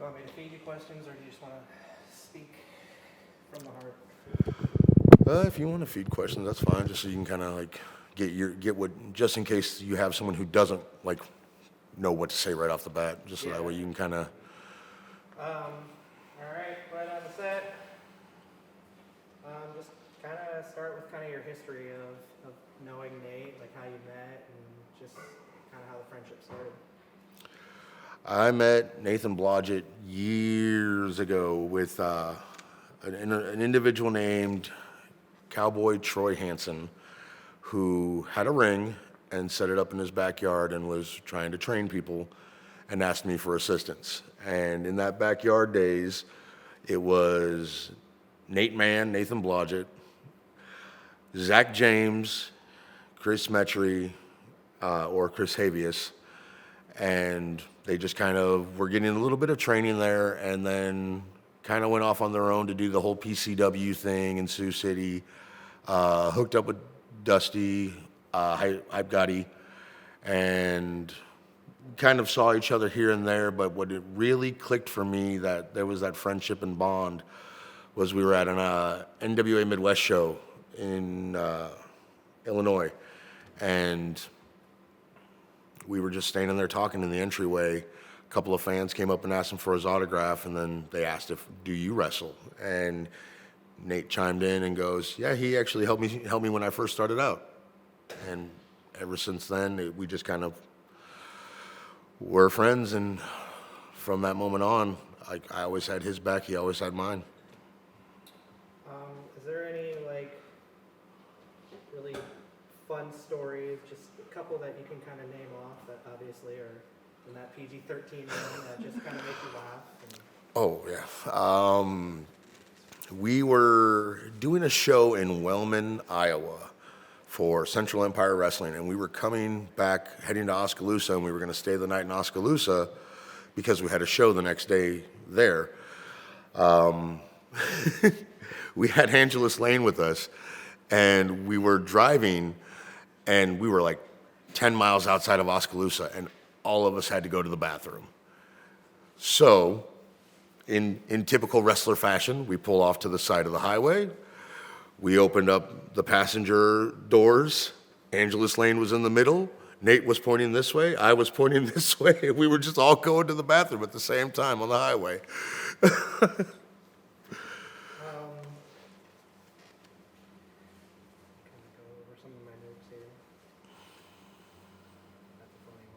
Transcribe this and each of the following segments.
want me to feed you questions, or do you just want to speak from the heart? If you want to feed questions, that's fine. Just so you can kind of like get what, just in case you have someone who doesn't like know what to say right off the bat. Just so that way you can kind of. All right, right on the set. Just kind of start with kind of your history of knowing Nate, like how you met, and just kind of how the friendship started. I met Nathan Blodgett years ago with an individual named Cowboy Troy Hansen, who had a ring and set it up in his backyard and was trying to train people and asked me for assistance. And in that backyard days, it was Nathan Blodgett, Zach James, Chris Metry, or Chris Havius, and they just kind of were getting a little bit of training there, and then kind of went off on their own to do the whole PCW thing in Sioux City. Hooked up with Dusty, Hype Gotti, and kind of saw each other here and there. But what it really clicked for me, that there was that friendship and bond, was we were at an NWA Midwest show in Illinois, and we were just standing there talking in the entryway. A couple of fans came up and asked him for his autograph, and then they asked do you wrestle? And Nate chimed in and goes, yeah, he actually helped me when I first started out. And ever since then, we just kind of were friends, and from that moment on, I always had his back, he always had mine. Is there any like really fun stories, just a couple that you can kind of name off that obviously are in that PG-13 realm that just kind of make you laugh? Oh, yeah. We were doing a show in Wellman, Iowa for Central Empire Wrestling, and we were coming back, heading to Oskaloosa, and we were going to stay the night in Oskaloosa because we had a show the next day there. We had Angelus Lane with us, and we were driving, and we were like 10 miles outside of Oskaloosa, and all of us had to go to the bathroom. So, in typical wrestler fashion, we pull off to the side of the highway. We opened up the passenger doors. Angelus Lane was in the middle. Nate was pointing this way. I was pointing this way. We were just all going to the bathroom at the same time on the highway. Go over some of my notes here. That's a funny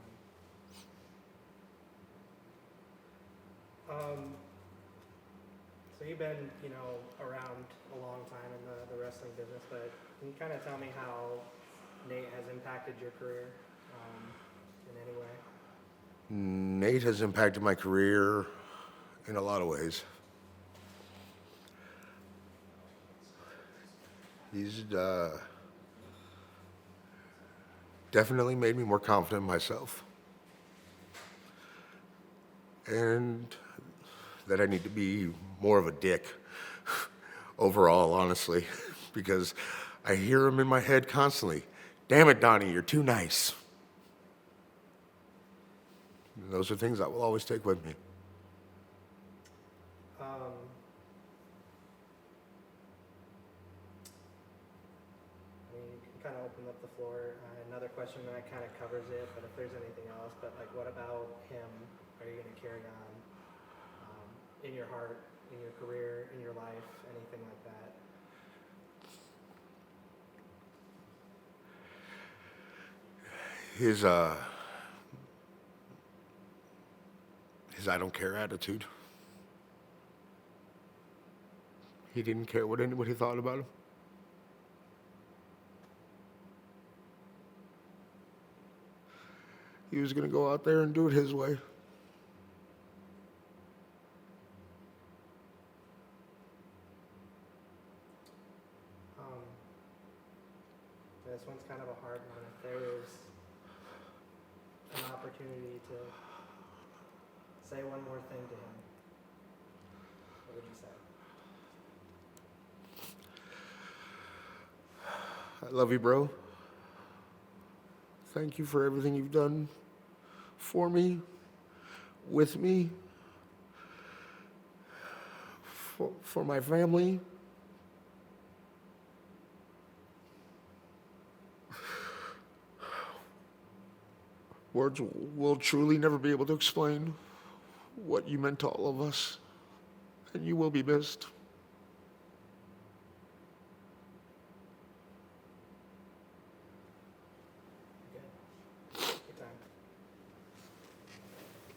one. So you've been, around a long time in the wrestling business, but can you kind of tell me how Nate has impacted your career in any way? Nate has impacted my career in a lot of ways. He's definitely made me more confident in myself, and that I need to be more of a dick overall, honestly, because I hear him in my head constantly. Damn it, Donnie, you're too nice. And those are things I will always take with me. You can kind of open up the floor. Another question that kind of covers it, but if there's anything else, but like, what about him are you going to carry on in your heart, in your career, in your life, anything like that? His I don't care attitude. He didn't care what anybody thought about him. He was going to go out there and do it his way. This one's kind of a hard one. If there was an opportunity to say one more thing to him, what would you say? I love you, bro. Thank you for everything you've done for me, with me, for my family. Words will truly never be able to explain what you meant to all of us, and you will be missed.